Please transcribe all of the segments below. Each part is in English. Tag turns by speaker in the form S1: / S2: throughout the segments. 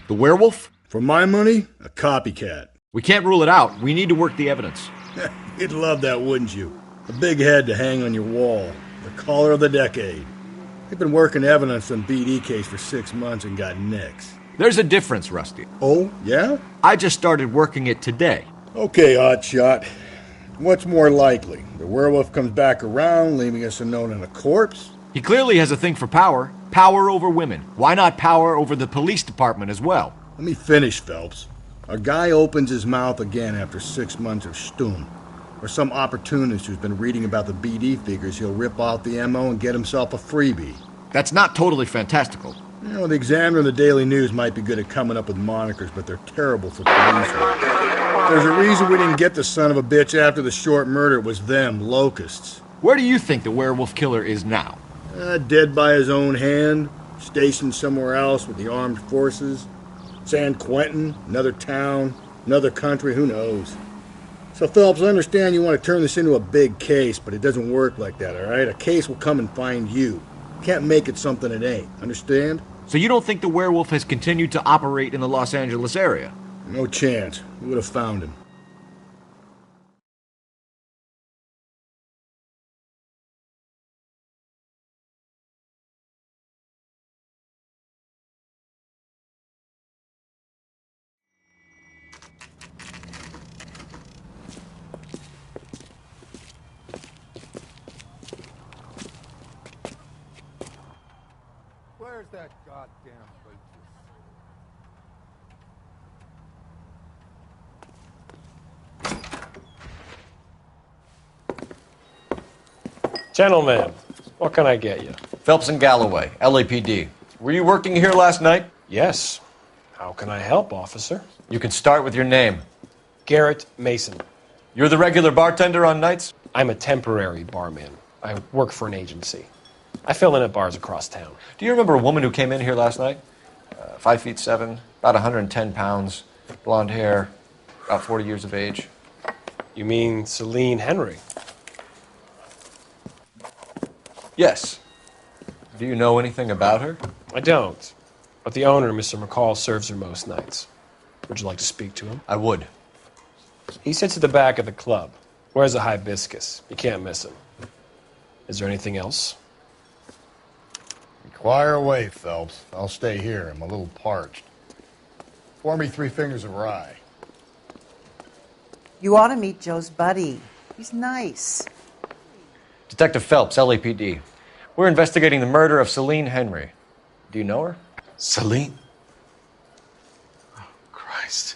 S1: The werewolf?
S2: For my money, a copycat.
S1: We can't rule it out. We need to work the evidence.
S2: You'd love that, wouldn't you? A big head to hang on your wall. The caller of the decade. They've been working evidence on BD case for 6 months and got nicks.
S1: There's a difference, Rusty.
S2: Oh, yeah?
S1: I just started working it today.
S2: Okay, hotshot. What's more likely? The werewolf comes back around, leaving us unknown in a corpse?
S1: He clearly has a thing for power. Power over women. Why not power over the police department as well?
S2: Let me finish, Phelps. A guy opens his mouth again after 6 months of stum. Or some opportunist who's been reading about the BD figures he'll rip off the MO and get himself a freebie.
S1: That's not totally fantastical.
S2: You know, the Examiner and the Daily News might be good at coming up with monikers, but they're terrible for police work. There's a reason we didn't get the son of a bitch after the short murder. It was them, locusts.
S1: Where do you think the werewolf killer is now?
S2: Dead by his own hand, stationed somewhere else with the armed forces. San Quentin, another town, another country, who knows? So, Phelps, I understand you want to turn this into a big case, but it doesn't work like that, all right? A case will come and find you. Can't make it something it ain't, understand?
S1: So you don't think the werewolf has continued to operate in the Los Angeles area?
S2: No chance. We would have found him.
S3: Where's that goddamn waitress?
S4: Gentlemen, what can I get you?
S1: Phelps and Galloway, LAPD. Were you working here last night?
S4: Yes. How can I help, officer?
S1: You can start with your name.
S4: Garrett Mason.
S1: You're the regular bartender on nights?
S4: I'm a temporary barman. I work for an agency. I fill in at bars across town.
S1: Do you remember a woman who came in here last night? 5'7", about 110 pounds, blonde hair, about 40 years of age.
S4: You mean Celine Henry?
S1: Yes. Do you know anything about her?
S4: I don't. But the owner, Mr. McCall, serves her most nights. Would you like to speak to him?
S1: I would.
S4: He sits at the back of the club. Wears a hibiscus. You can't miss him. Is there anything else?
S5: Inquire away, Phelps. I'll stay here. I'm a little parched. Pour me 3 fingers of rye.
S6: You ought to meet Joe's buddy. He's nice.
S1: Detective Phelps, LAPD. We're investigating the murder of Celine Henry. Do you know her?
S7: Celine? Oh, Christ.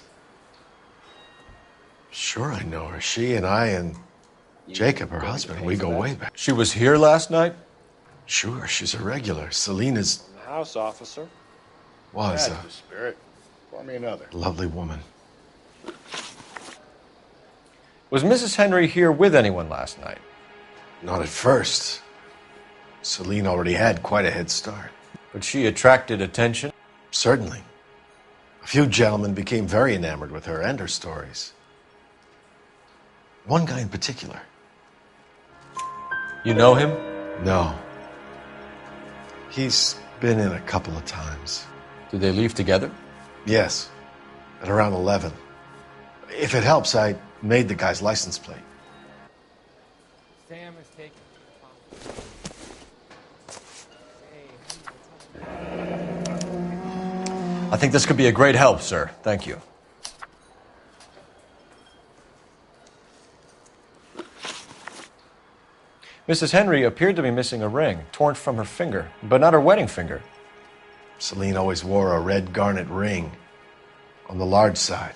S7: Sure, I know her. She and I and Jacob, her husband, we go way back.
S1: She was here last night?
S7: Sure, she's a regular. Celine is...
S4: In the house, officer.
S7: Was
S5: That's the spirit. Pour me another.
S7: a lovely woman.
S1: Was Mrs. Henry here with anyone last night?
S7: Not at first. Celine already had quite a head start.
S1: But she attracted attention?
S7: Certainly. A few gentlemen became very enamored with her and her stories. One guy in particular.
S1: You know him?
S7: No. He's been in a couple of times.
S1: Did they leave together?
S7: Yes, at around 11. If it helps, I made the guy's license plate.
S3: Sam is taking.
S1: I think this could be a great help, sir. Thank you. Mrs. Henry appeared to be missing a ring, torn from her finger, but not her wedding finger.
S7: Celine always wore a red garnet ring on the large side.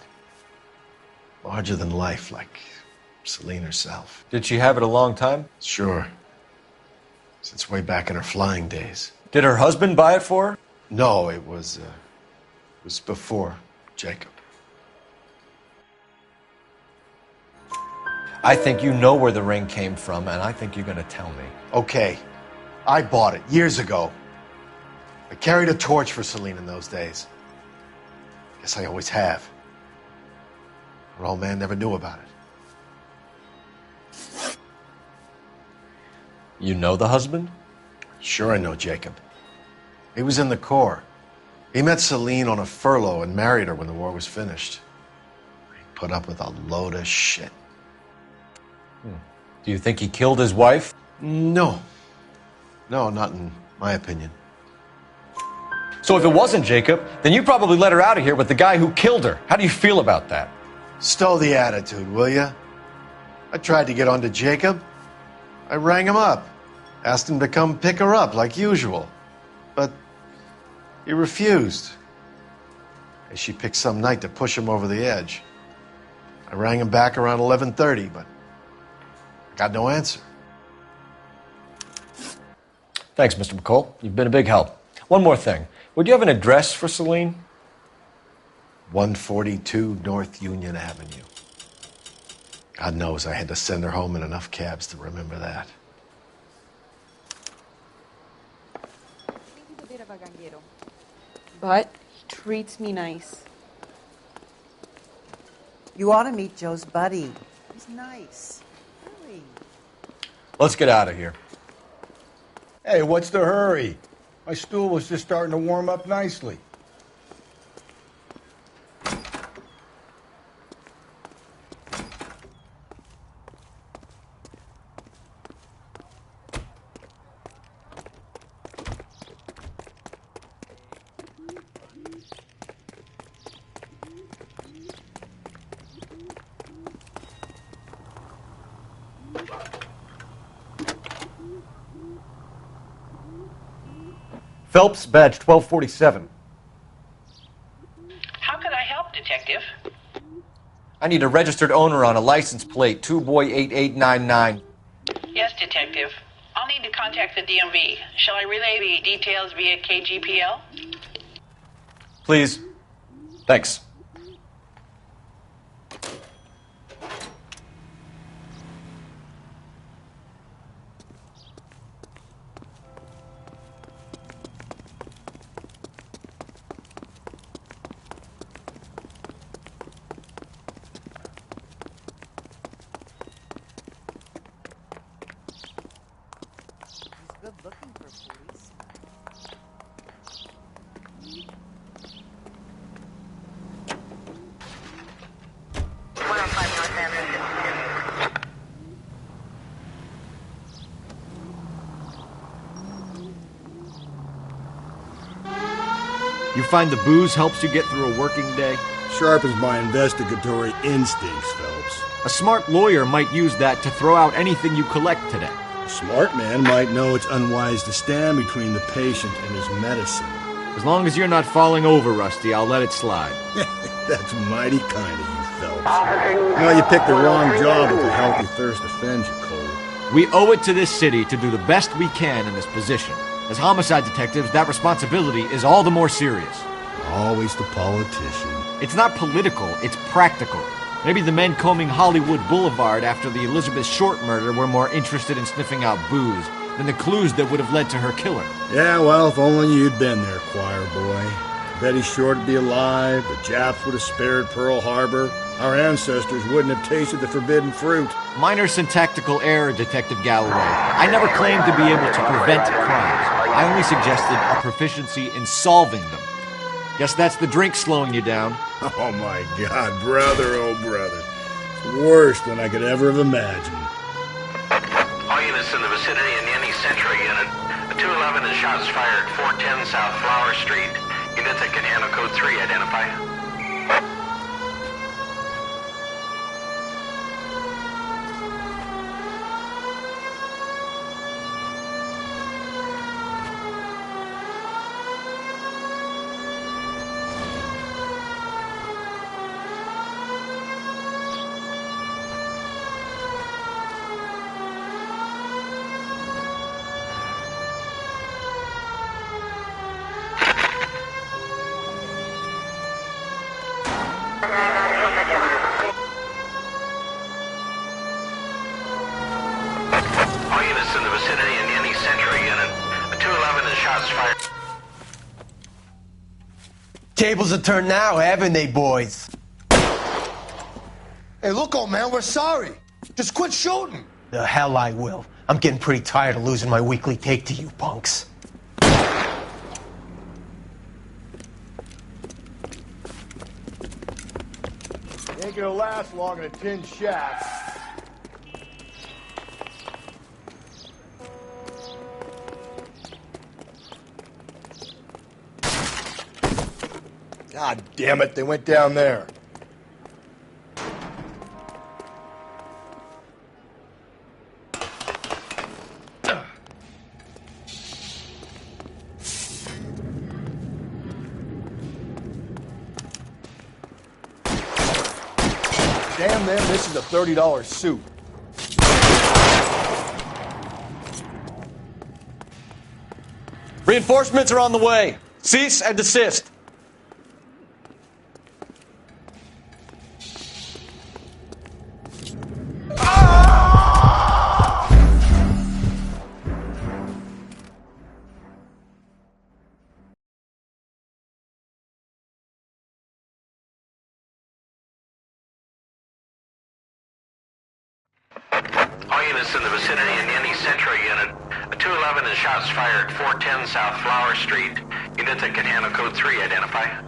S7: Larger than life, like Celine herself.
S1: Did she have it a long time?
S7: Sure. Since way back in her flying days.
S1: Did her husband buy it for her?
S7: No, it was before Jacob.
S1: I think you know where the ring came from, and I think you're going to tell me.
S7: Okay, I bought it years ago. I carried a torch for Celine in those days. Guess I always have. Her old man never knew about it.
S1: You know the husband?
S7: Sure I know Jacob. He was in the Corps. He met Celine on a furlough and married her when the war was finished. He put up with a load of shit.
S1: Do you think he killed his wife?
S7: No. No, not in my opinion.
S1: So if it wasn't Jacob, then you probably let her out of here with the guy who killed her. How do you feel about that?
S7: Stow the attitude, will ya? I tried to get onto Jacob. I rang him up, asked him to come pick her up like usual. But he refused. She picked some night to push him over the edge. I rang him back around 11:30, but I got no answer.
S1: Thanks, Mr. McCall. You've been a big help. One more thing. Would you have an address for Celine?
S7: 142 North Union Avenue. God knows I had to send her home in enough cabs to remember that.
S8: But he treats me nice.
S6: You ought to meet Joe's buddy. He's nice. Really.
S1: Let's get out of here.
S2: Hey, what's the hurry? My stool was just starting to warm up nicely.
S1: Phelps, badge 1247.
S9: How can I help, Detective?
S1: I need a registered owner on a license plate, 2boy8899.
S9: Yes, Detective. I'll need to contact the DMV. Shall I relay the details via KGPL?
S1: Please. Thanks.
S6: Good looking for police.
S10: You find the booze helps you get through a working day?
S2: Sharpens my investigatory instincts, Phelps.
S10: A smart lawyer might use that to throw out anything you collect today.
S2: A smart man might know it's unwise to stand between the patient and his medicine.
S10: As long as you're not falling over, Rusty, I'll let it slide.
S2: That's mighty kind of you, Phelps. You know, you picked the wrong job if a healthy thirst offends you, Cole.
S10: We owe it to this city to do the best we can in this position. As homicide detectives, that responsibility is all the more serious.
S2: Always the politician.
S10: It's not political, it's practical. Maybe the men combing Hollywood Boulevard after the Elizabeth Short murder were more interested in sniffing out booze than the clues that would have led to her killer.
S2: Yeah, well, if only you'd been there, choir boy. Betty Short would be alive, the Japs would have spared Pearl Harbor, our ancestors wouldn't have tasted the forbidden fruit.
S10: Minor syntactical error, Detective Galloway. I never claimed to be able to prevent crimes. I only suggested a proficiency in solving them. Guess that's the drink slowing you down.
S2: Oh my God, brother, oh brother. It's worse than I could ever have imagined.
S11: All units in the vicinity in any Central unit. A 211 and shots fired, 410 South Flower Street. Units that can handle code 3, identify. All units in the vicinity in any Central unit. A 211 and shots fired.
S12: Tables are turned now, haven't they, boys?
S13: Hey, look, old man, we're sorry. Just quit shooting.
S12: The hell I will. I'm getting pretty tired of losing my weekly take to you punks.
S2: think it'll last long in a tin shack. God damn it, they went down there. Damn them, this is a $30 suit.
S14: Reinforcements are on the way. Cease and desist.
S11: All units in the vicinity in any Central unit. A 211 and shots fired 410 South Flower Street. Units at Canano Code 3 identify.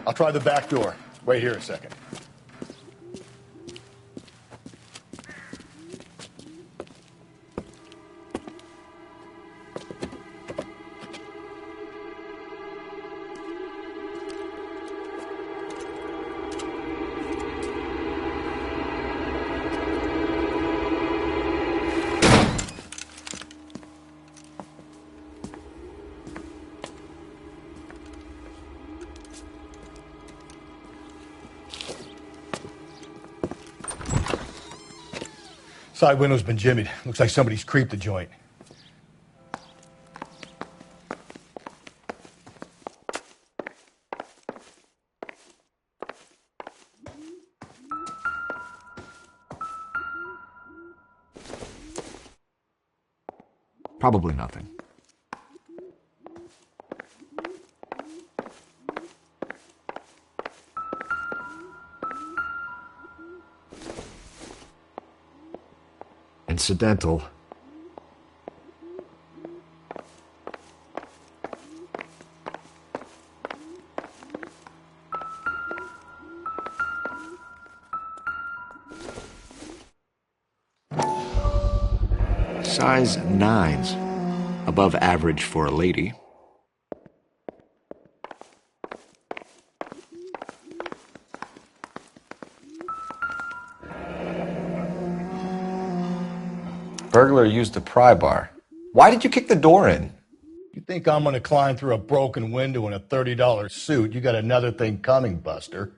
S2: I'll try the back door. Wait here a second. Side window's been jimmied. Looks like somebody's creeped the joint.
S10: Probably nothing. Incidental. Size 9s. Above average for a lady.
S1: Burglar used the pry bar. Why did you kick the door in?
S5: You think I'm going to climb through a broken window in a $30 suit? You got another thing coming, Buster.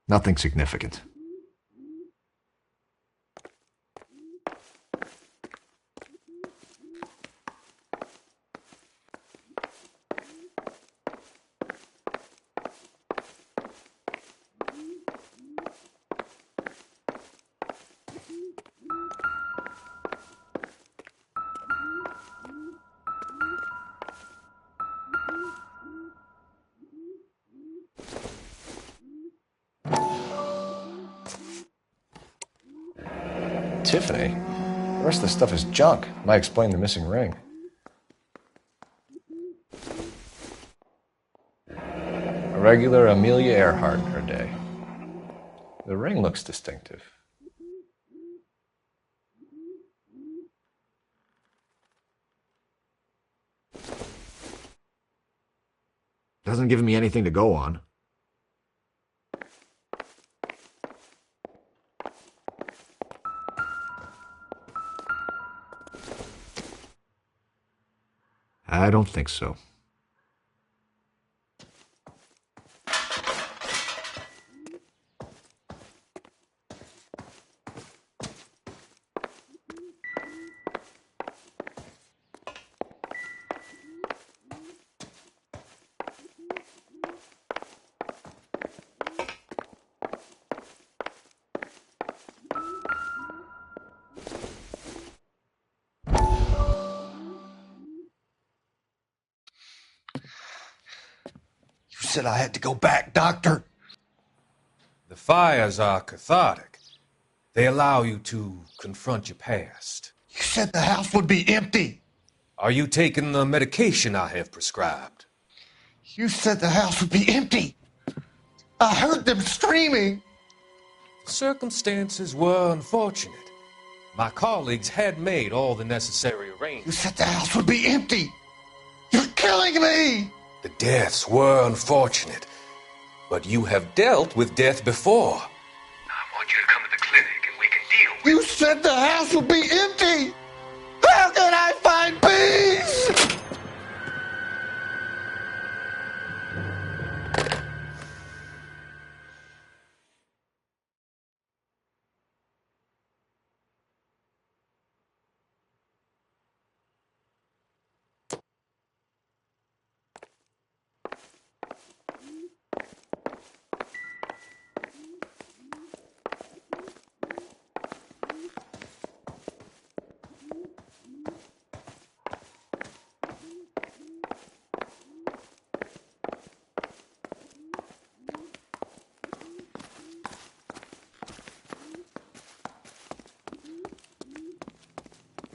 S1: Nothing significant. Tiffany? The rest of the stuff is junk. Might explain the missing ring. A regular Amelia Earhart in her day. The ring looks distinctive. Doesn't give me anything to go on. I don't think so.
S13: You said I had to go back, Doctor.
S15: The fires are cathartic. They allow you to confront your past.
S13: You said the house would be empty.
S15: Are you taking the medication I have prescribed?
S13: You said the house would be empty. I heard them screaming.
S15: Circumstances were unfortunate. My colleagues had made all the necessary
S13: You
S15: arrangements.
S13: said the house would be empty. You're killing me.
S15: The deaths were unfortunate, but you have dealt with death before.
S11: I want you to come to the clinic and we can deal with
S13: You said the house would be empty. How can I find peace?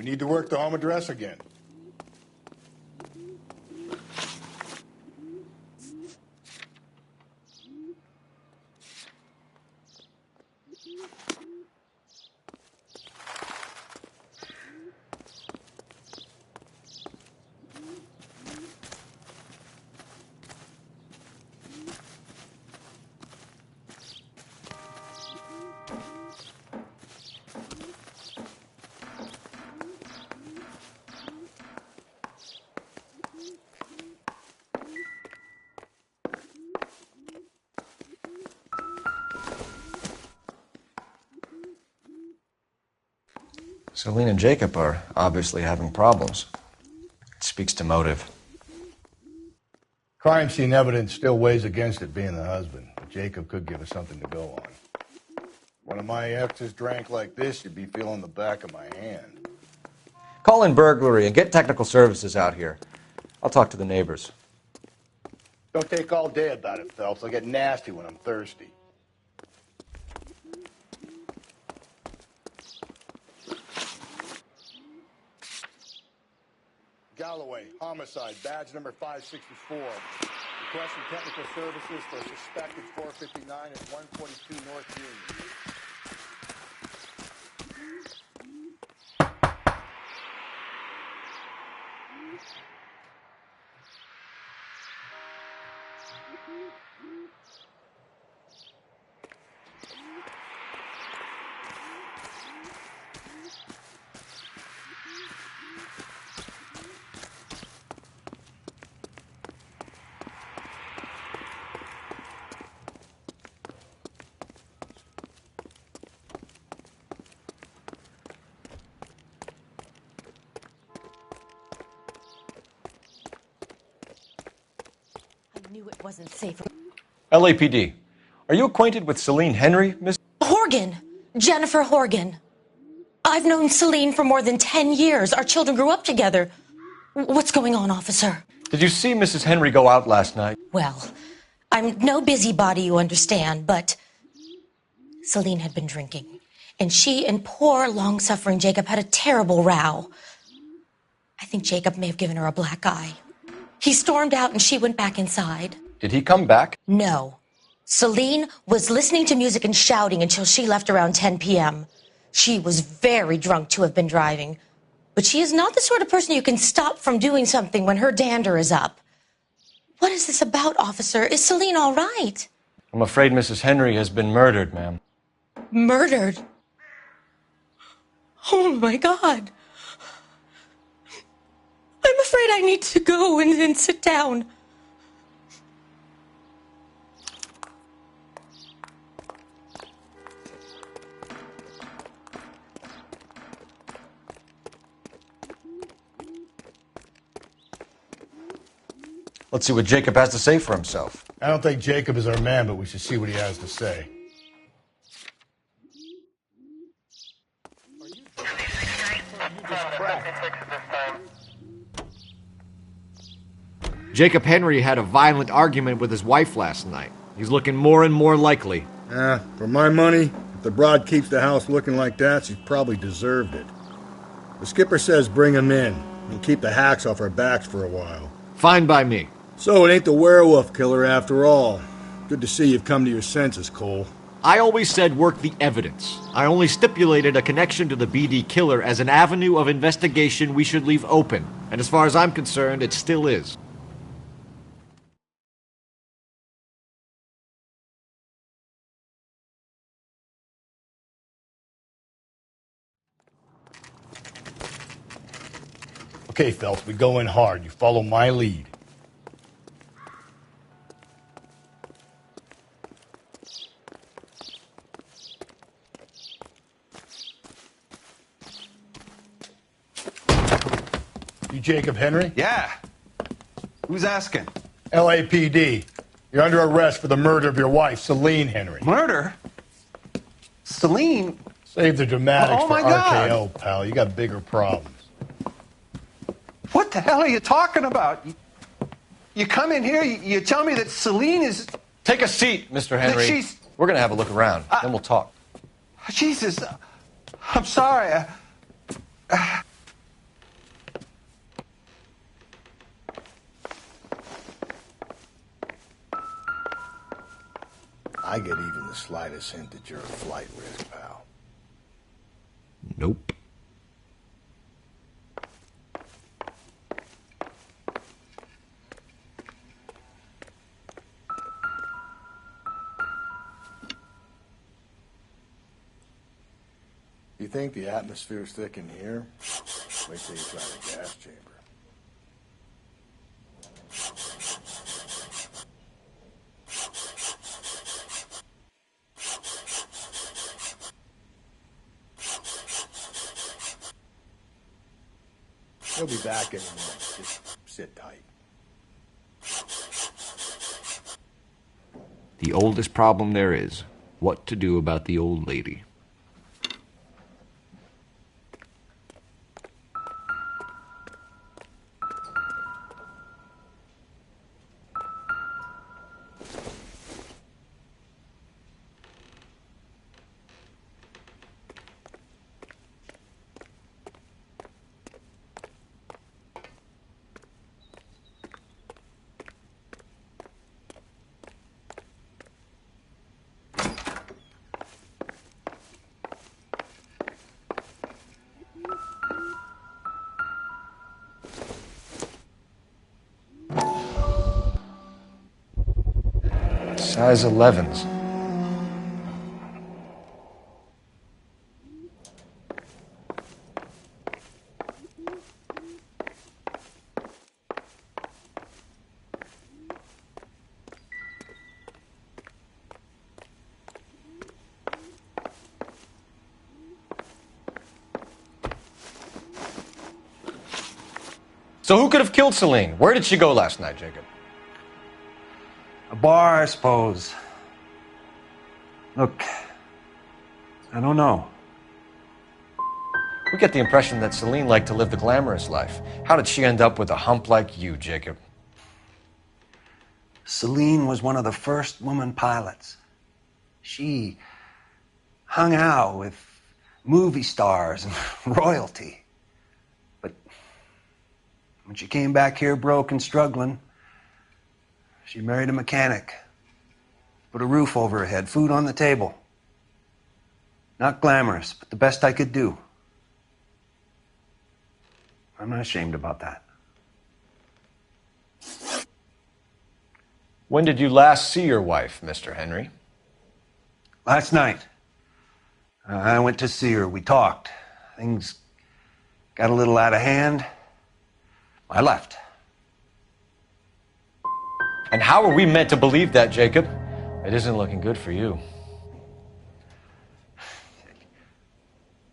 S5: We need to work the home address again.
S1: Celine and Jacob are obviously having problems. It speaks to motive.
S5: Crime scene evidence still weighs against it being the husband, but Jacob could give us something to go on. One of my exes drank like this, you'd be feeling the back of my hand.
S1: Call in burglary and get technical services out here. I'll talk to the neighbors.
S5: Don't take all day about it, Phelps. I'll get nasty when I'm thirsty. Galloway, homicide, badge number 564. Requesting technical services for suspected 459 at 142 North Union.
S16: I knew it wasn't safe.
S1: LAPD. Are you acquainted with Celine Henry, Miss?
S16: Horgan. Jennifer Horgan. I've known Celine for more than 10 years. Our children grew up together. What's going on, officer?
S1: Did you see Mrs. Henry go out last night?
S16: Well, I'm no busybody, you understand, but Celine had been drinking. And she and poor, long-suffering Jacob had a terrible row. I think Jacob may have given her a black eye. He stormed out and she went back inside.
S1: Did he come back?
S16: No. Celine was listening to music and shouting until she left around 10 p.m. She was very drunk to have been driving. But she is not the sort of person you can stop from doing something when her dander is up. What is this about, officer? Is Celine all right?
S1: I'm afraid Mrs. Henry has been murdered, ma'am.
S16: Murdered? Oh, my God. I'm afraid I need to go and sit down.
S1: Let's see what Jacob has to say for himself.
S5: I don't think Jacob is our man, but we should see what he has to say.
S10: Jacob Henry had a violent argument with his wife last night. He's looking more and more likely.
S2: For my money, if the broad keeps the house looking like that, she's probably deserved it. The skipper says bring him in and keep the hacks off our backs for a while.
S10: Fine by me.
S2: So it ain't the werewolf killer after all. Good to see you've come to your senses, Cole.
S10: I always said work the evidence. I only stipulated a connection to the BD killer as an avenue of investigation we should leave open. And as far as I'm concerned, it still is.
S5: Okay, Phelps, we go in hard. You follow my lead. You Jacob Henry?
S3: Yeah. Who's asking?
S5: LAPD. You're under arrest for the murder of your wife, Celine Henry.
S3: Murder? Celine?
S5: Save the dramatics
S3: Oh,
S5: for
S3: my God.
S5: RKO, pal. You got bigger problems.
S3: What the hell are you talking about? You come in here, you tell me that Celine is...
S1: Take a seat, Mr. Henry.
S3: she's-
S1: We're going to have a look around, then we'll talk.
S3: Jesus, I'm sorry.
S5: I get even the slightest hint that you're a flight risk, pal.
S10: Nope.
S5: You think the atmosphere's thick in here? Wait till you try the gas chamber. He'll be back in a minute. Just sit tight.
S10: The oldest problem there is, what to do about the old lady.
S1: Size 11s. So who could have killed Celine? Where did she go last night, Jacob?
S17: A bar, I suppose. Look, I don't know.
S1: We get the impression that Celine liked to live the glamorous life. How did she end up with a hump like you, Jacob?
S17: Celine was one of the first woman pilots. She hung out with movie stars and royalty. But when she came back here broke and struggling, she married a mechanic. Put a roof over her head, food on the table. Not glamorous, but the best I could do. I'm not ashamed about that.
S1: When did you last see your wife, Mr. Henry?
S17: Last night. I went to see her. We talked. Things got a little out of hand. I left.
S1: And how are we meant to believe that, Jacob? It isn't looking good for you.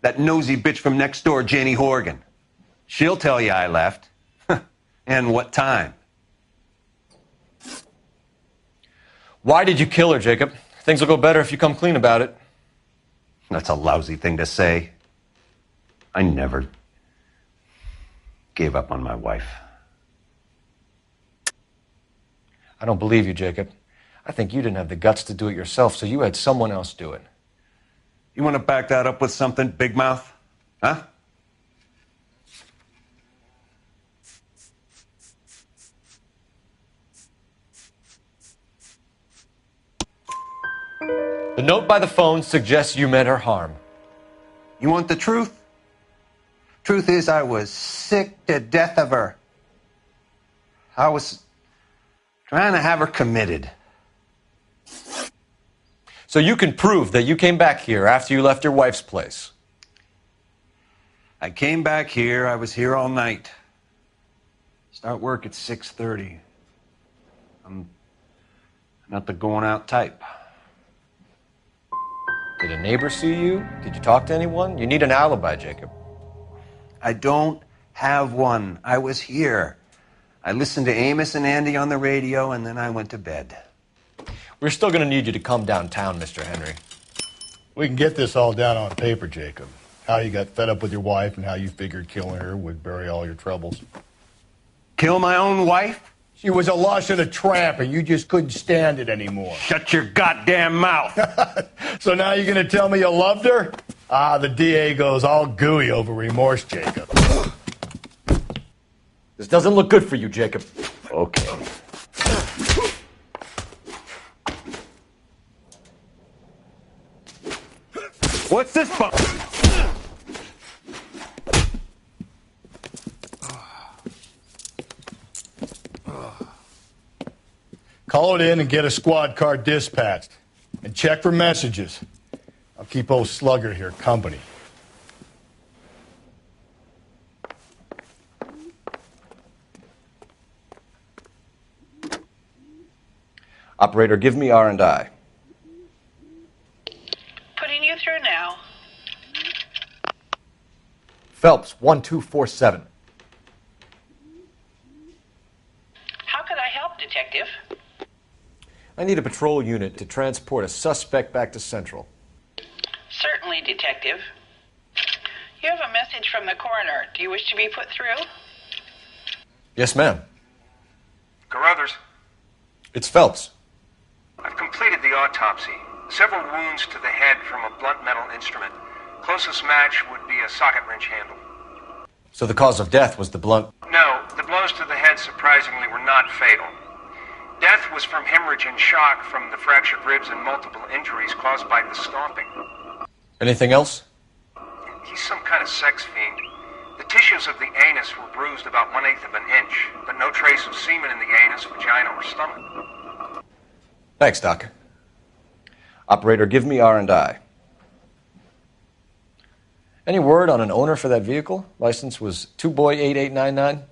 S17: That nosy bitch from next door, Janie Horgan. She'll tell you I left. And what time.
S1: Why did you kill her, Jacob? Things will go better if you come clean about it.
S17: That's a lousy thing to say. I never gave up on my wife.
S1: I don't believe you, Jacob. I think you didn't have the guts to do it yourself, so you had someone else do it.
S17: You want to back that up with something, big mouth? Huh?
S1: The note by the phone suggests you meant her harm.
S17: You want the truth? Truth is, I was sick to death of her. I was trying to have her committed.
S1: So you can prove that you came back here after you left your wife's place.
S17: I came back here. I was here all night. Start work at 6:30. I'm not the going out type.
S1: Did a neighbor see you? Did you talk to anyone? You need an alibi, Jacob.
S17: I don't have one. I was here. I listened to Amos and Andy on the radio, and then I went to bed.
S1: We're still going to need you to come downtown, Mr. Henry.
S5: We can get this all down on paper, Jacob. How you got fed up with your wife and how you figured killing her would bury all your troubles.
S17: Kill my own wife?
S5: She was a lush and a tramp, and you just couldn't stand it anymore.
S17: Shut your goddamn mouth.
S5: So now you're going to tell me you loved her? Ah, the DA goes all gooey over remorse, Jacob.
S1: This doesn't look good for you, Jacob.
S17: Okay. What's this for?
S5: Call it in and get a squad car dispatched. And check for messages. I'll keep old Slugger here company.
S1: Operator, give me R&I.
S9: Putting you through now.
S1: Phelps, 1247.
S9: How could I help, Detective?
S1: I need a patrol unit to transport a suspect back to Central.
S9: Certainly, Detective. You have a message from the coroner. Do you wish to be put through?
S1: Yes, ma'am.
S18: Carruthers,
S1: It's Phelps.
S18: I've completed the autopsy. Several wounds to the head from a blunt metal instrument. Closest match would be a socket wrench handle.
S1: So the cause of death was the blunt...
S18: No, the blows to the head surprisingly were not fatal. Death was from hemorrhage and shock from the fractured ribs and multiple injuries caused by the stomping.
S1: Anything else?
S18: He's some kind of sex fiend. The tissues of the anus were bruised about 1/8 of an inch, but no trace of semen in the anus, vagina, or stomach.
S1: Thanks, Doc.
S19: Operator, give me R&I.
S1: Any word on an owner for that vehicle? License was 2boy8899.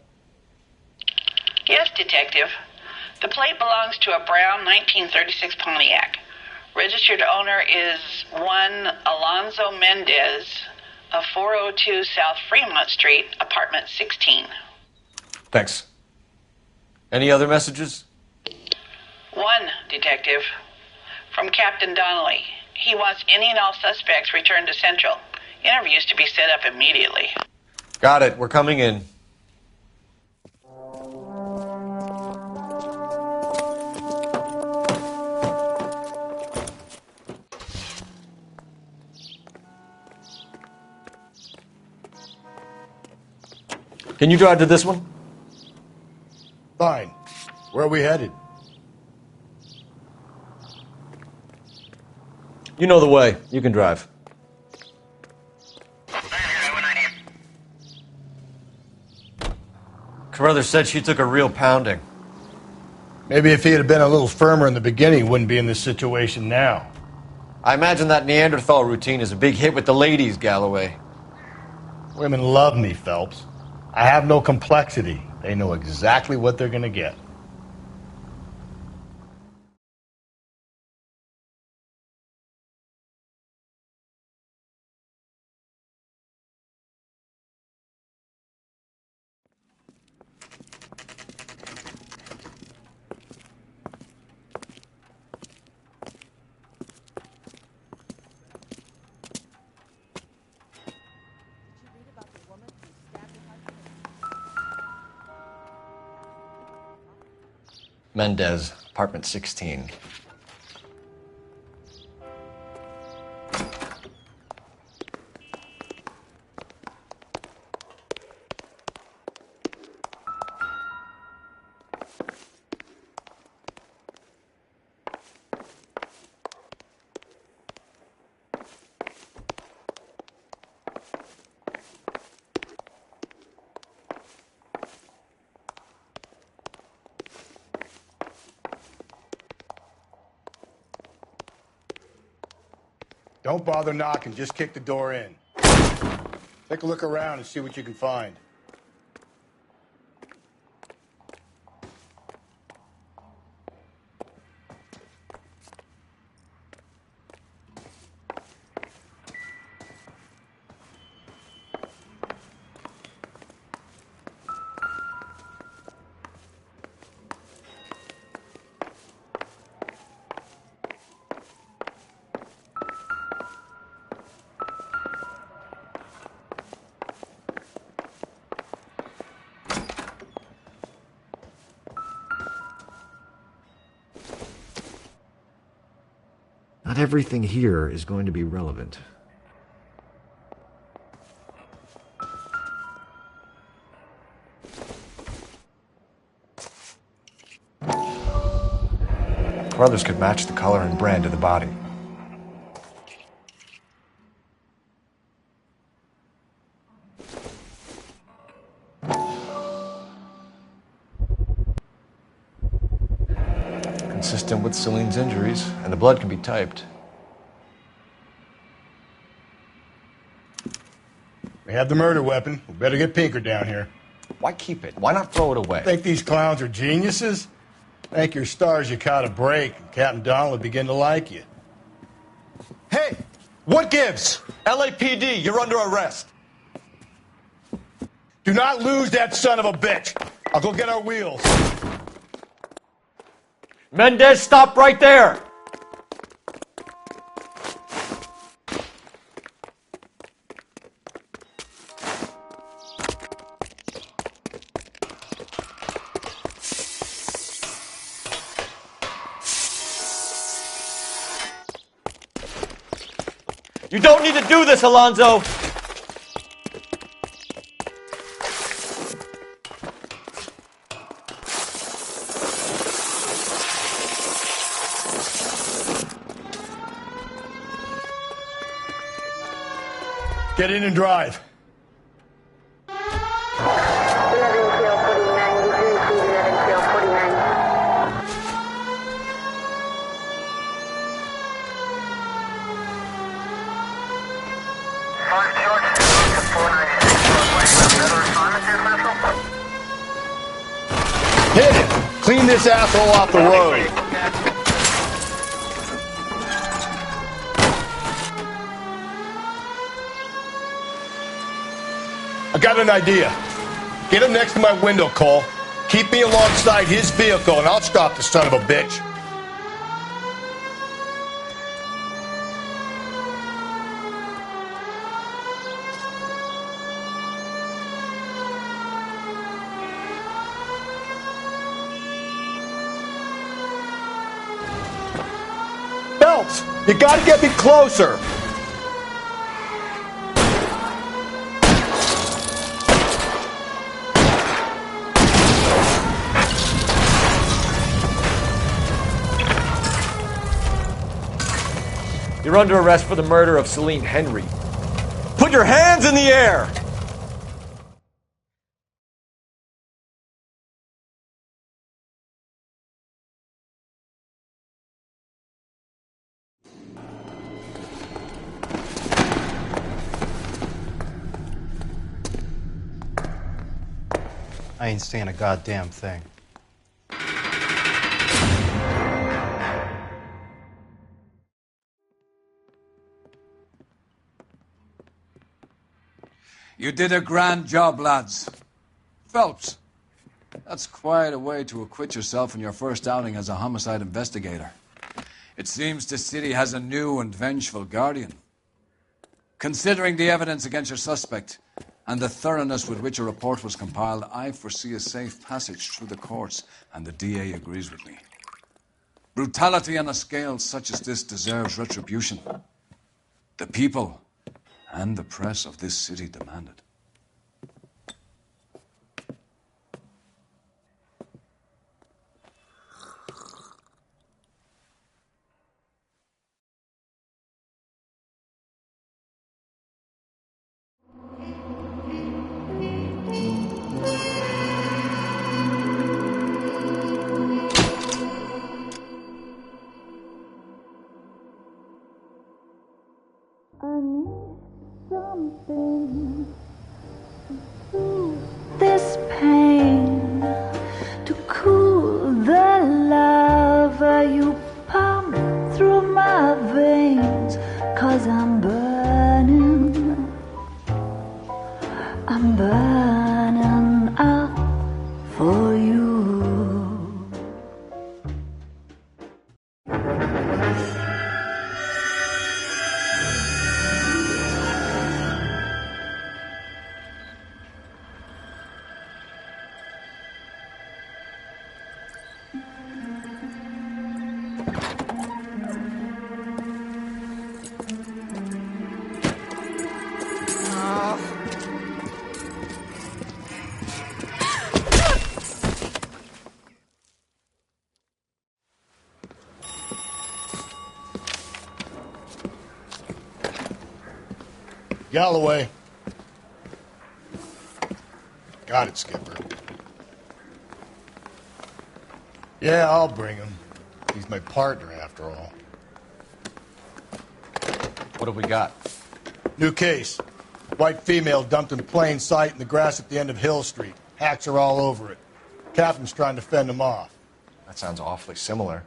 S9: Yes, Detective. The plate belongs to a brown 1936 Pontiac. Registered owner is one Alonzo Mendez of 402 South Fremont Street, apartment 16.
S1: Thanks. Any other messages?
S9: One, Detective. From Captain Donnelly. He wants any and all suspects returned to Central. Interviews to be set up immediately.
S1: Got it. We're coming in. Can you drive to this one?
S5: Fine. Where are we headed?
S1: You know the way. You can drive. Carruthers said she took a real pounding.
S5: Maybe if he had been a little firmer in the beginning, he wouldn't be in this situation now.
S1: I imagine that Neanderthal routine is a big hit with the ladies, Galloway.
S5: Women love me, Phelps. I have no complexity. They know exactly what they're going to get.
S1: Mendez, apartment 16.
S5: Don't bother knocking, just kick the door in. Take a look around and see what you can find.
S1: Not everything here is going to be relevant. Carruthers could match the color and brand of the body. Consistent with Celine's injuries, and the blood can be typed.
S5: We have the murder weapon. We better get Pinker down here.
S1: Why keep it? Why not throw it away?
S5: Think these clowns are geniuses? Thank your stars you caught a break, and Captain Donald will begin to like you.
S14: Hey, what gives? LAPD, you're under arrest.
S5: Do not lose that son of a bitch. I'll go get our wheels.
S10: Mendez, stop right there! You don't need to do this, Alonzo!
S5: Get in and drive. Clean this asshole off the road. I got an idea. Get him next to my window, Cole. Keep me alongside his vehicle, and I'll stop the son of a bitch. Phelps, you gotta get me closer.
S1: You're under arrest for the murder of Celine Henry.
S10: Put your hands in the air!
S12: I ain't saying a goddamn thing.
S20: You did a grand job, lads. Phelps, that's quite a way to acquit yourself in your first outing as a homicide investigator. It seems the city has a new and vengeful guardian. Considering the evidence against your suspect and the thoroughness with which a report was compiled, I foresee a safe passage through the courts, and the DA agrees with me. Brutality on a scale such as this deserves retribution. The people and the press of this city demand it.
S21: This pain to cool the lava you pump through my veins, 'cause I'm burning up for you.
S5: Galloway. Got it, Skipper. Yeah, I'll bring him. He's my partner, after all.
S1: What have we got?
S5: New case. White female dumped in plain sight in the grass at the end of Hill Street. Hacks are all over it. Captain's trying to fend them off.
S1: That sounds awfully similar.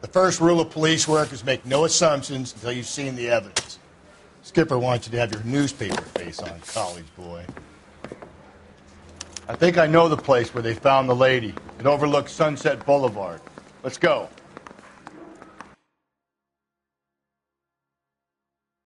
S5: The first rule of police work is make no assumptions until you've seen the evidence. Skipper wants you to have your newspaper face on, college boy. I think I know the place where they found the lady. It overlooks Sunset Boulevard. Let's go.